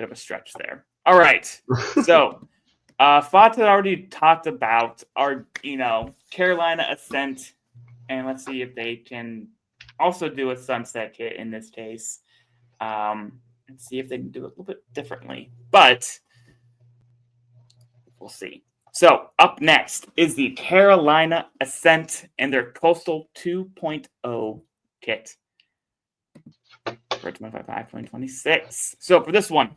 bit of a stretch there. All right. So, Fat had already talked about our, Carolina Ascent. And let's see if they can also do a sunset kit in this case. And see if they can do it a little bit differently. But we'll see. So, up next is the Carolina Ascent and their Coastal 2.0 kit. For 2026. So for this one,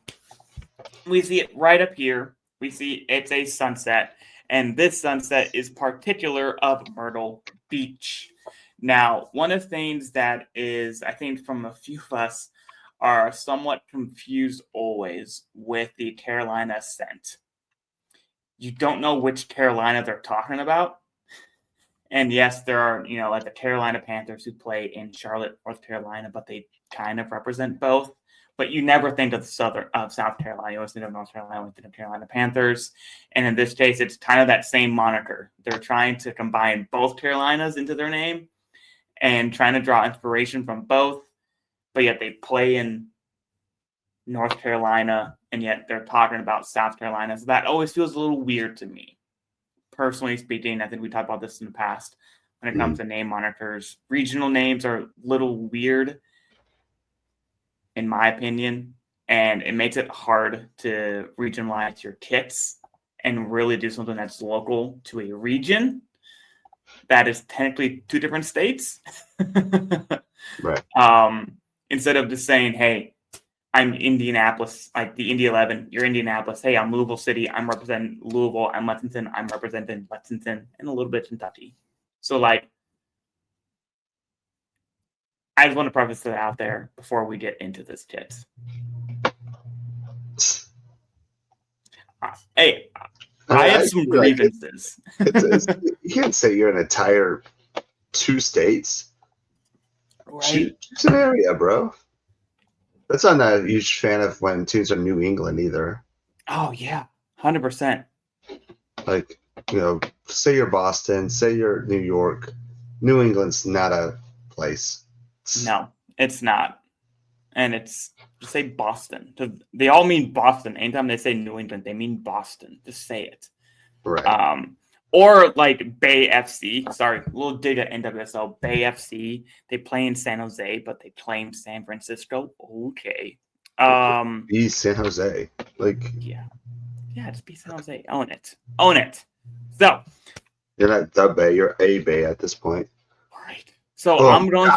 we see it right up here. We see it's a sunset, and this sunset is particular of Myrtle Beach. Now, one of the things that is, I think, from a few of us, are somewhat confused always with the Carolina Ascent. You don't know which Carolina they're talking about. And yes, there are, like the Carolina Panthers who play in Charlotte, North Carolina, but they kind of represent both. But you never think of South Carolina. You always think of North Carolina with the Carolina Panthers. And in this case, it's kind of that same moniker. They're trying to combine both Carolinas into their name and trying to draw inspiration from both. But yet they play in North Carolina, and yet they're talking about South Carolina. So that always feels a little weird to me. Personally speaking, I think we talked about this in the past when it comes to name monikers. Regional names are a little weird, in my opinion, and it makes it hard to regionalize your kits and really do something that's local to a region that is technically two different states. Right. Instead of just saying, hey, I'm Indianapolis, like the Indy 11. You're Indianapolis. Hey, I'm Louisville City. I'm representing Louisville. I'm Lexington. I'm representing Lexington and a little bit of Kentucky. So, I just want to preface that out there before we get into this kit. Hey, I have some grievances. You can't say you're an entire two states. Right. Choose an area, bro. That's not a huge fan of when teams are New England either. Oh, yeah. 100%. Like, say you're Boston, say you're New York. New England's not a place. No, it's not. And it's, just say Boston. They all mean Boston. Anytime they say New England, they mean Boston. Just say it. Right. Or like Bay FC. Sorry, a little dig at NWSL. Bay FC. They play in San Jose, but they claim San Francisco. Okay. Be San Jose. Yeah, just be San Jose. Own it. So you're not the Bay. You're a Bay at this point. Right. So I'm going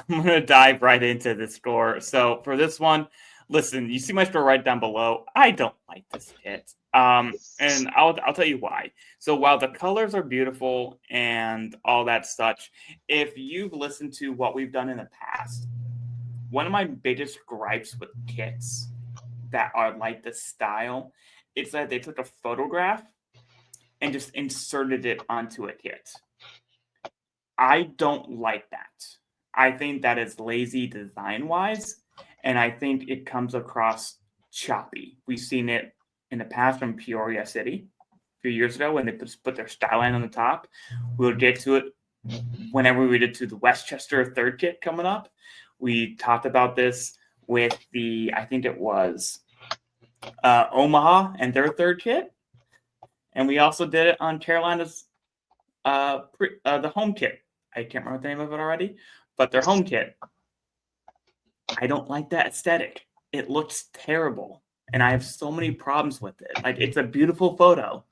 to dive right into the score. So for this one, listen, you see my score right down below. I don't like this kit. And I'll tell you why. So while the colors are beautiful and all that such, if you've listened to what we've done in the past, one of my biggest gripes with kits that are like this style, it's that they took a photograph and just inserted it onto a kit. I don't like that. I think that is lazy design-wise, and I think it comes across choppy. We've seen it in the past from Peoria City a few years ago when they put their style line on the top. We'll get to it whenever we get to the Westchester third kit coming up. We talked about this with I think it was Omaha and their third kit. And we also did it on Carolina's the home kit. I can't remember the name of it already, but their home kit. I don't like that aesthetic. It looks terrible. And I have so many problems with it. Like, it's a beautiful photo.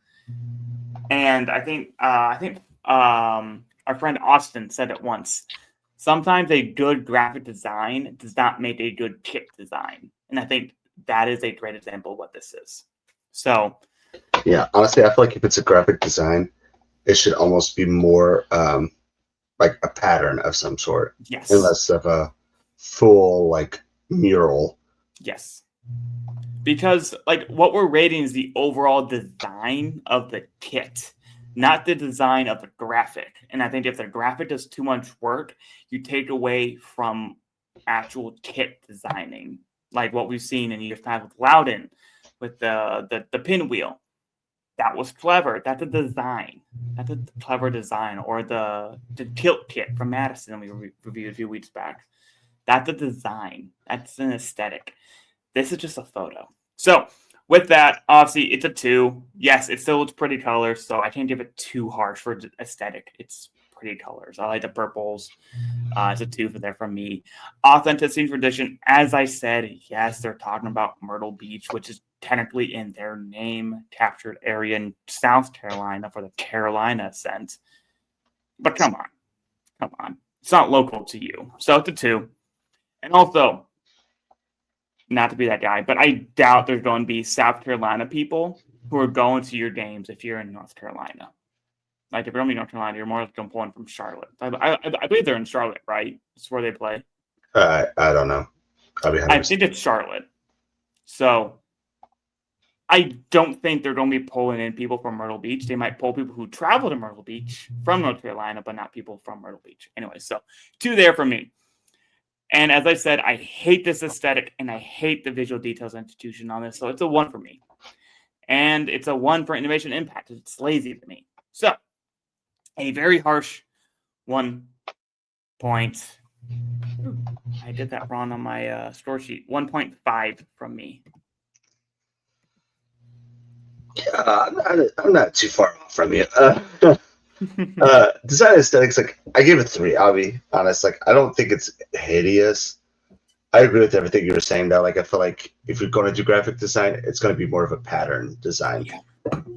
And I think our friend Austin said it once. Sometimes a good graphic design does not make a good kit design. And I think that is a great example of what this is. So, yeah, honestly, I feel like if it's a graphic design, it should almost be more like a pattern of some sort. Yes. And less of a full, mural. Yes. Because, what we're rating is the overall design of the kit, not the design of the graphic. And I think if the graphic does too much work, you take away from actual kit designing, like what we've seen in years past with Loudon, with the pinwheel. That was clever. That's a design. That's a clever design. Or the tilt kit from Madison we reviewed a few weeks back. That's a design. That's an aesthetic. This is just a photo. So with that, obviously it's a 2. Yes, it's pretty colors, so I can't give it too harsh for aesthetic. It's pretty colors. I like the purples. It's a 2 for there from me. Authenticity and tradition, as I said, yes, they're talking about Myrtle Beach, which is technically in their name, captured area in South Carolina for the Carolina Ascent. But come on. It's not local to you. So it's a 2. And also, not to be that guy, but I doubt there's going to be South Carolina people who are going to your games if you're in North Carolina. Like, if you're going to be North Carolina, you're more likely going from Charlotte. I believe they're in Charlotte, right? That's where they play. I don't know. I'll be 100%. I think it's Charlotte. So I don't think they're going to be pulling in people from Myrtle Beach. They might pull people who travel to Myrtle Beach from North Carolina, but not people from Myrtle Beach. Anyway, so 2 there for me. And as I said, I hate this aesthetic and I hate the visual details institution on this. So it's a 1 for me. And it's a 1 for innovation impact. It's lazy to me. So a very harsh 1 point. I did that wrong on my score sheet. 1.5 from me. Yeah, I'm not too far off from you. Design aesthetics, like I gave it 3. I'll be honest. Like I don't think it's hideous. I agree with everything you were saying though. Like I feel like if you're going to do graphic design, it's going to be more of a pattern design. Yeah.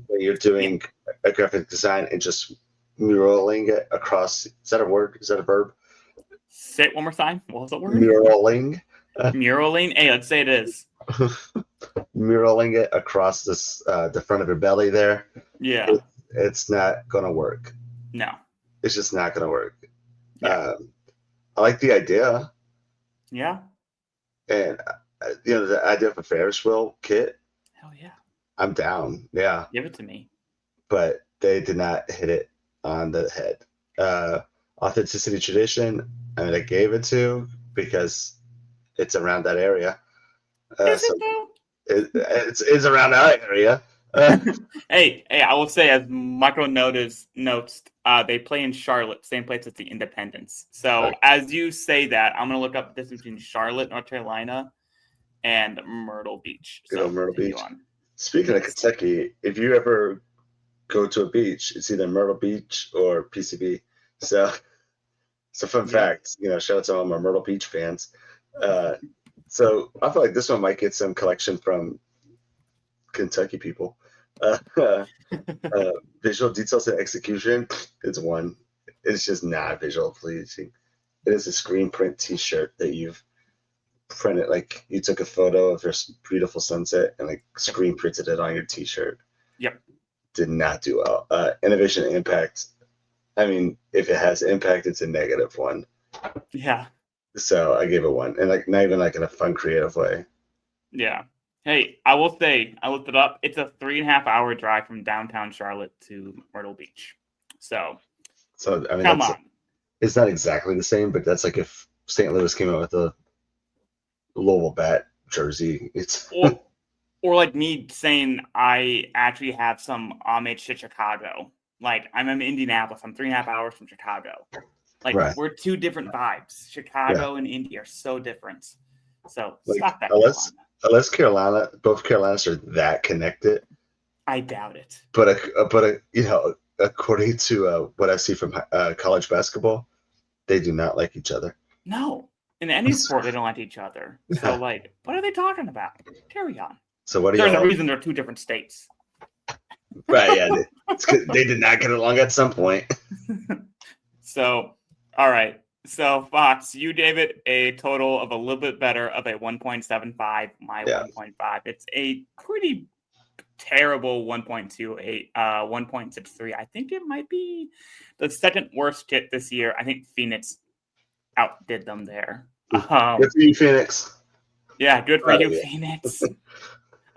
When you're doing a graphic design and just muraling it across. Is that a word? Is that a verb? Say it one more time. What was the word? Muraling. Muraling. Hey, let's say it is. Muraling it across this the front of your belly there. Yeah. It's not gonna work. No. It's just not gonna work. Yeah. I like the idea, Yeah. and the idea of a Ferris wheel kit. Hell yeah. I'm down. Yeah, Give it to me. but they did not hit it on the head. Authenticity tradition. I mean, I gave it to because it's around that area. Is So it though? it's around our area. Hey, I will say, as Michael notes, they play in Charlotte, same place as the Independence. So Okay. as you say that, I'm gonna look up the distance between Charlotte, North Carolina, and Myrtle Beach. Good So old Myrtle continue Beach. on. Speaking of Yes. Kentucky, if you ever go to a beach, it's either Myrtle Beach or PCB. So it's a fun Yeah. fact. Shout out to all my Myrtle Beach fans. So I feel like this one might get some collection from Kentucky people. Visual details and execution, it's 1. It's just not visual pleasing. It is a screen print T-shirt that you've printed. Like you took a photo of your beautiful sunset and like screen printed it on your T-shirt. Yep. Did not do well. Innovation and impact. I mean, if it has impact, it's a -1. Yeah. So I gave it 1, and like not even like in a fun, creative way. Yeah. Hey, I will say, I looked it up. It's a 3.5-hour drive from downtown Charlotte to Myrtle Beach. So I mean, come on. it's not exactly the same, but that's like if St. Louis came out with a Louisville Bat jersey. It's Or like me saying I actually have some homage to Chicago. Like I'm in Indianapolis. I'm 3.5 hours from Chicago. Like right. we're 2 different vibes. Chicago and Indy are so different. So Like stop that, unless Carolina. both Carolinas are that connected. I doubt it. But according to what I see from college basketball, they do not like each other. No. In any sport, they don't like each other. So like, what are they talking about? Carry on. So what do There's you? a reason they're 2 different states. Right? Yeah, they did not get along at some point. So, all right. So, Fox, you gave it a total of a little bit better of a 1.75, my 1.5. It's a pretty terrible 1.28, 1.63. I think it might be the second worst kit this year. I think Phoenix outdid them there. Good for you, Phoenix. Yeah, good for you, Phoenix.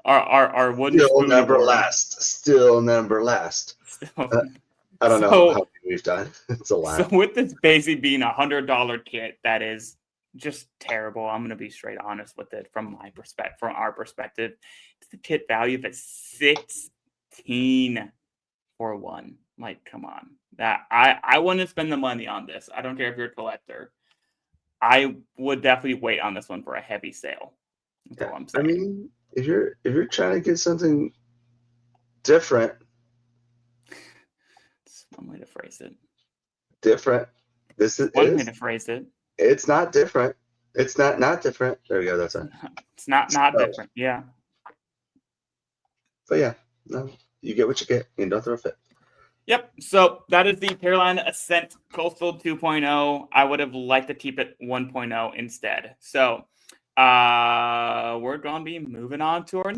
Our wooden Still spoon number award. last. Still number last. Still, I don't know how many we've done. It's a lot. So with this basically being $100 kit, that is just terrible. I'm going to be straight honest with it from our perspective. It's the kit value of 16 for 1. Like, come on. That I wouldn't spend the money on this. I don't care if you're a collector. I would definitely wait on this one for a heavy sale. That's all I'm I saying. mean, if you're trying to get something different, It's one way to phrase it. different. This is One way to phrase it. it's not different. It's not different. There we go. That's it. It's not So, different. Yeah. but yeah, no, you get what you get. You don't throw a fit. Yep. So that is the Carolina Ascent Coastal 2.0. I would have liked to keep it 1.0 instead. So we're going to be moving on to our next.